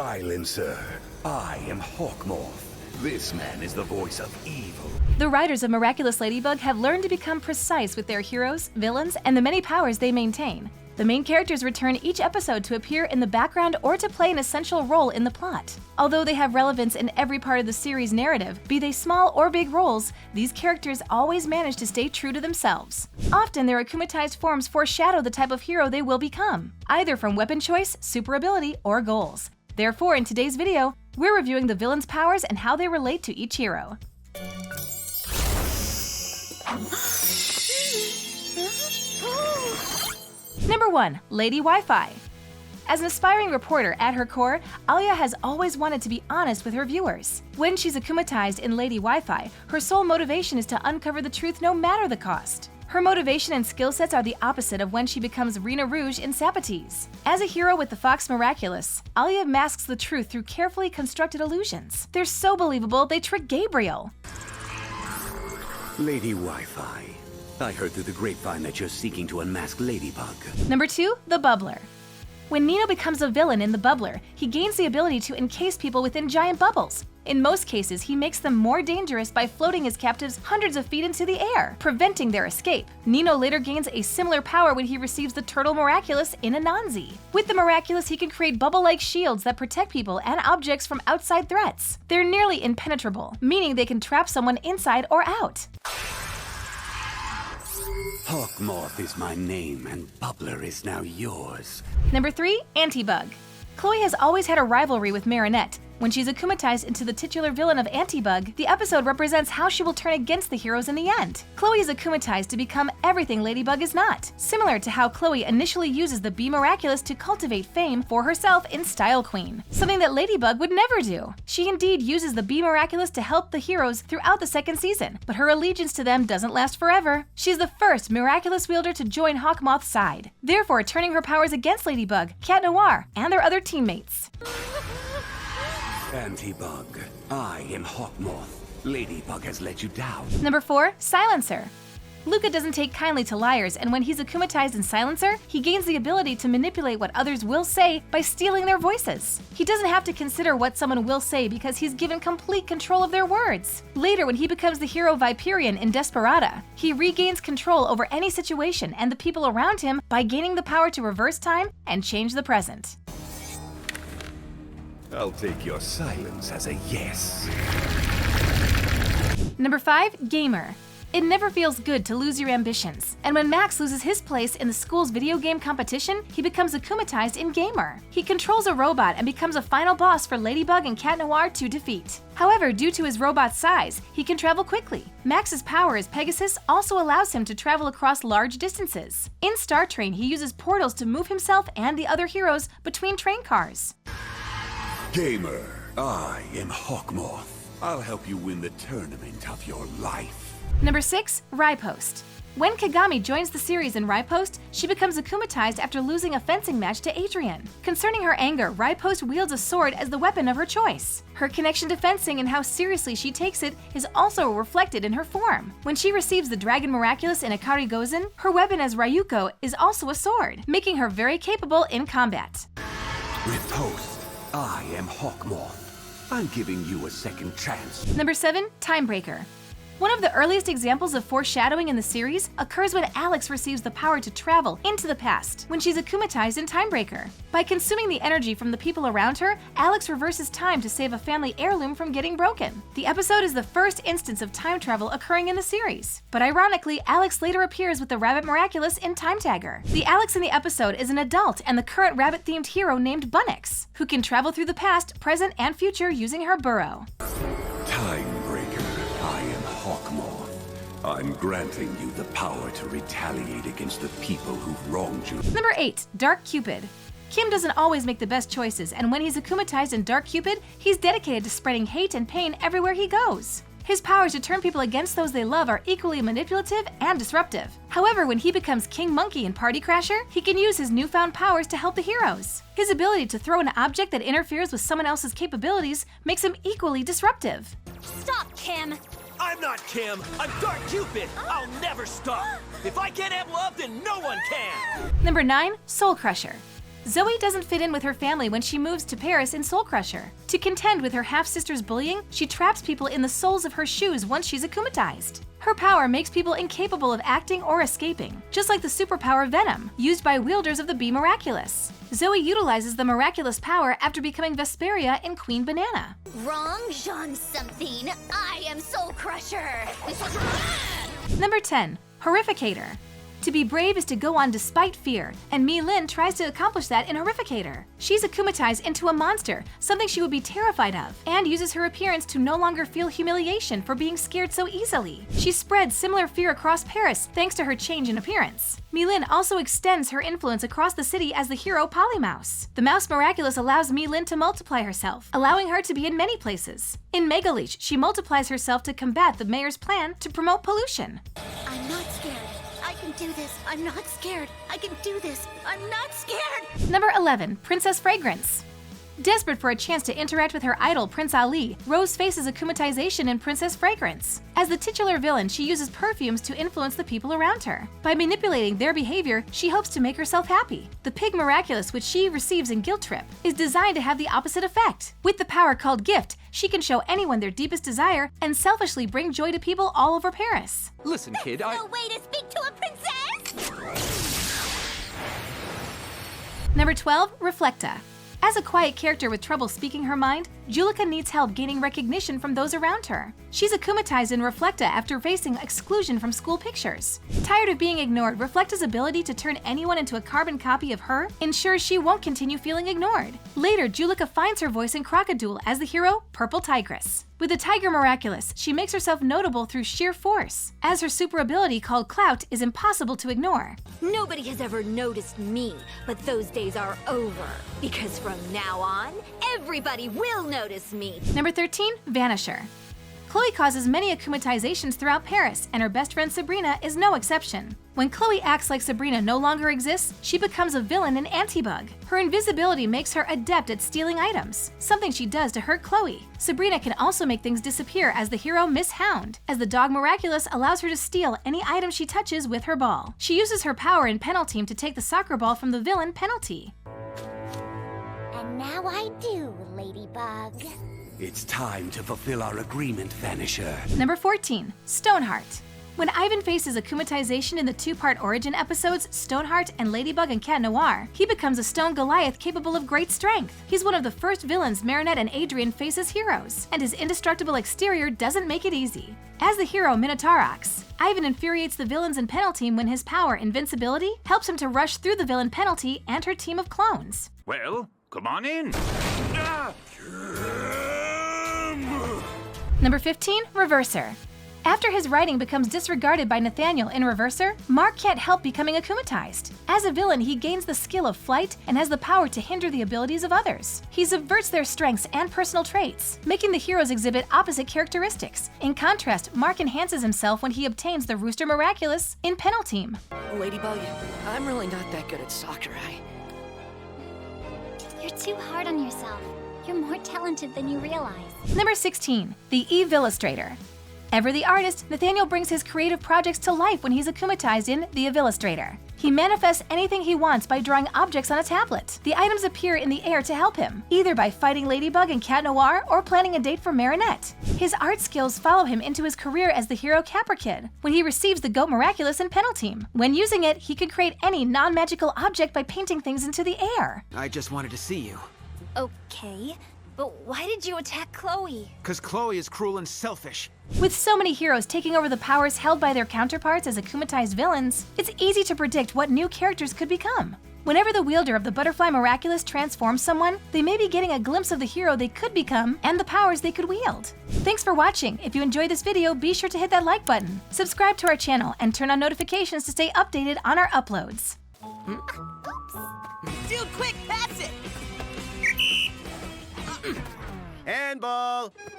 Silencer. I am Hawkmoth. This man is the voice of evil. The writers of Miraculous Ladybug have learned to become precise with their heroes, villains, and the many powers they maintain. The main characters return each episode to appear in the background or to play an essential role in the plot. Although they have relevance in every part of the series' narrative, be they small or big roles, these characters always manage to stay true to themselves. Often their akumatized forms foreshadow the type of hero they will become, either from weapon choice, super ability, or goals. Therefore, in today's video, we're reviewing the villains' powers and how they relate to each hero. Number 1. Lady Wi-Fi. As an aspiring reporter at her core, Alia has always wanted to be honest with her viewers. When she's akumatized in Lady Wi-Fi, her sole motivation is to uncover the truth no matter the cost. Her motivation and skill sets are the opposite of when she becomes Rena Rouge in Sabotease. As a hero with the Fox Miraculous, Alia masks the truth through carefully constructed illusions. They're so believable, they trick Gabriel. Lady Wi-Fi. I heard through the grapevine that you're seeking to unmask Ladybug. Number 2. The Bubbler. When Nino becomes a villain in The Bubbler, he gains the ability to encase people within giant bubbles. In most cases, he makes them more dangerous by floating his captives hundreds of feet into the air, preventing their escape. Nino later gains a similar power when he receives the Turtle Miraculous in Anansi. With the Miraculous, he can create bubble-like shields that protect people and objects from outside threats. They're nearly impenetrable, meaning they can trap someone inside or out. Hawkmoth is my name, and Bubbler is now yours. Number 3. Antibug. Chloe has always had a rivalry with Marinette. When she's akumatized into the titular villain of Antibug, the episode represents how she will turn against the heroes in the end. Chloe is akumatized to become everything Ladybug is not, similar to how Chloe initially uses the Bee Miraculous to cultivate fame for herself in Style Queen, something that Ladybug would never do. She indeed uses the Bee Miraculous to help the heroes throughout the second season, but her allegiance to them doesn't last forever. She's the first Miraculous wielder to join Hawkmoth's side, therefore turning her powers against Ladybug, Cat Noir, and their other teammates. Antibug. I am Hawkmoth. Ladybug has let you down. Number 4. Silencer. Luca doesn't take kindly to liars, and when he's akumatized in Silencer, he gains the ability to manipulate what others will say by stealing their voices. He doesn't have to consider what someone will say because he's given complete control of their words. Later, when he becomes the hero Viperion in Desperata, he regains control over any situation and the people around him by gaining the power to reverse time and change the present. I'll take your silence as a yes. Number 5. Gamer. It never feels good to lose your ambitions, and when Max loses his place in the school's video game competition, he becomes akumatized in Gamer. He controls a robot and becomes a final boss for Ladybug and Cat Noir to defeat. However, due to his robot's size, he can travel quickly. Max's power as Pegasus also allows him to travel across large distances. In Star Train, he uses portals to move himself and the other heroes between train cars. Gamer, I am Hawkmoth. I'll help you win the tournament of your life. Number 6. Riposte. When Kagami joins the series in Riposte, she becomes akumatized after losing a fencing match to Adrian. Concerning her anger, Riposte wields a sword as the weapon of her choice. Her connection to fencing and how seriously she takes it is also reflected in her form. When she receives the Dragon Miraculous in Akari Gozen, her weapon as Ryuko is also a sword, making her very capable in combat. Riposte. I am Hawkmoth. I'm giving you a second chance. Number 7. Timebreaker. One of the earliest examples of foreshadowing in the series occurs when Alex receives the power to travel into the past when she's akumatized in Timebreaker. By consuming the energy from the people around her, Alex reverses time to save a family heirloom from getting broken. The episode is the first instance of time travel occurring in the series, but ironically, Alex later appears with the Rabbit Miraculous in Time Tagger. The Alex in the episode is an adult and the current rabbit-themed hero named Bunnix, who can travel through the past, present, and future using her burrow. Timebreaker, I am Hawkmoth. I'm granting you the power to retaliate against the people who've wronged you. Number 8. Dark Cupid. Kim doesn't always make the best choices, and when he's akumatized in Dark Cupid, he's dedicated to spreading hate and pain everywhere he goes. His powers to turn people against those they love are equally manipulative and disruptive. However, when he becomes King Monkey in Party Crasher, he can use his newfound powers to help the heroes. His ability to throw an object that interferes with someone else's capabilities makes him equally disruptive. Stop, Kim! I'm not Kim, I'm Dark Cupid! I'll never stop! If I can't have love, then no one can! Number 9. Soul Crusher. Zoe doesn't fit in with her family when she moves to Paris in Soul Crusher. To contend with her half-sister's bullying, she traps people in the soles of her shoes once she's akumatized. Her power makes people incapable of acting or escaping, just like the superpower Venom, used by wielders of the Be Miraculous. Zoe utilizes the miraculous power after becoming Vesperia in Queen Banana. Wrong, Jean something. I am Soul Crusher. Number 10. Horrificator. To be brave is to go on despite fear, and Mi-Lin tries to accomplish that in Horrificator. She's akumatized into a monster, something she would be terrified of, and uses her appearance to no longer feel humiliation for being scared so easily. She spreads similar fear across Paris thanks to her change in appearance. Mi-Lin also extends her influence across the city as the hero Polymouse. The Mouse Miraculous allows Mi-Lin to multiply herself, allowing her to be in many places. In Mega Leech, she multiplies herself to combat the mayor's plan to promote pollution. I'm not scared. I can do this. I'm not scared. I can do this. I'm not scared. Number 11. Princess Fragrance. Desperate for a chance to interact with her idol, Prince Ali, Rose faces akumatization in Princess Fragrance. As the titular villain, she uses perfumes to influence the people around her. By manipulating their behavior, she hopes to make herself happy. The Pig Miraculous, which she receives in Guilt Trip, is designed to have the opposite effect. With the power called Gift, she can show anyone their deepest desire and selfishly bring joy to people all over Paris. Listen, kid, No way to speak to a princess! Number 12. Reflecta. As a quiet character with trouble speaking her mind, Julika needs help gaining recognition from those around her. She's akumatized in Reflecta after facing exclusion from school pictures. Tired of being ignored, Reflecta's ability to turn anyone into a carbon copy of her ensures she won't continue feeling ignored. Later, Julika finds her voice in Crocodile as the hero, Purple Tigress. With the Tiger Miraculous, she makes herself notable through sheer force, as her super ability called Clout is impossible to ignore. Nobody has ever noticed me, but those days are over. Because from now on, everybody will notice me. Number 13. Vanisher. Chloe causes many akumatizations throughout Paris, and her best friend Sabrina is no exception. When Chloe acts like Sabrina no longer exists, she becomes a villain in Antibug. Her invisibility makes her adept at stealing items, something she does to hurt Chloe. Sabrina can also make things disappear as the hero Miss Hound, as the Dog Miraculous allows her to steal any item she touches with her ball. She uses her power in Penalty to take the soccer ball from the villain Penalty. And now I do, Ladybug. It's time to fulfill our agreement, Vanisher. Number 14. Stoneheart. When Ivan faces akumatization in the two-part origin episodes Stoneheart and Ladybug and Cat Noir, he becomes a stone Goliath capable of great strength. He's one of the first villains Marinette and Adrian face as heroes, and his indestructible exterior doesn't make it easy. As the hero Minotaurox, Ivan infuriates the villains in Penalty when his power, Invincibility, helps him to rush through the villain Penalty and her team of clones. Well, come on in. Number 15. Reverser. After his writing becomes disregarded by Nathaniel in Reverser, Mark can't help becoming akumatized. As a villain, he gains the skill of flight and has the power to hinder the abilities of others. He subverts their strengths and personal traits, making the heroes exhibit opposite characteristics. In contrast, Mark enhances himself when he obtains the Rooster Miraculous in Penalty. Ladybug, I'm really not that good at soccer. You're too hard on yourself. You're more talented than you realize. Number 16. The Eve Illustrator. Ever the artist, Nathaniel brings his creative projects to life when he's akumatized in The Illustrator. He manifests anything he wants by drawing objects on a tablet. The items appear in the air to help him, either by fighting Ladybug and Cat Noir or planning a date for Marinette. His art skills follow him into his career as the hero Caprikid, when he receives the Goat Miraculous in Penalty. When using it, he can create any non-magical object by painting things into the air. I just wanted to see you. Okay, but why did you attack Chloe? Cause Chloe is cruel and selfish. With so many heroes taking over the powers held by their counterparts as akumatized villains, it's easy to predict what new characters could become. Whenever the wielder of the Butterfly Miraculous transforms someone, they may be getting a glimpse of the hero they could become and the powers they could wield. Thanks for watching. If you enjoyed this video, be sure to hit that like button, subscribe to our channel, and turn on notifications to stay updated on our uploads. Dude, quick, pass it! Handball!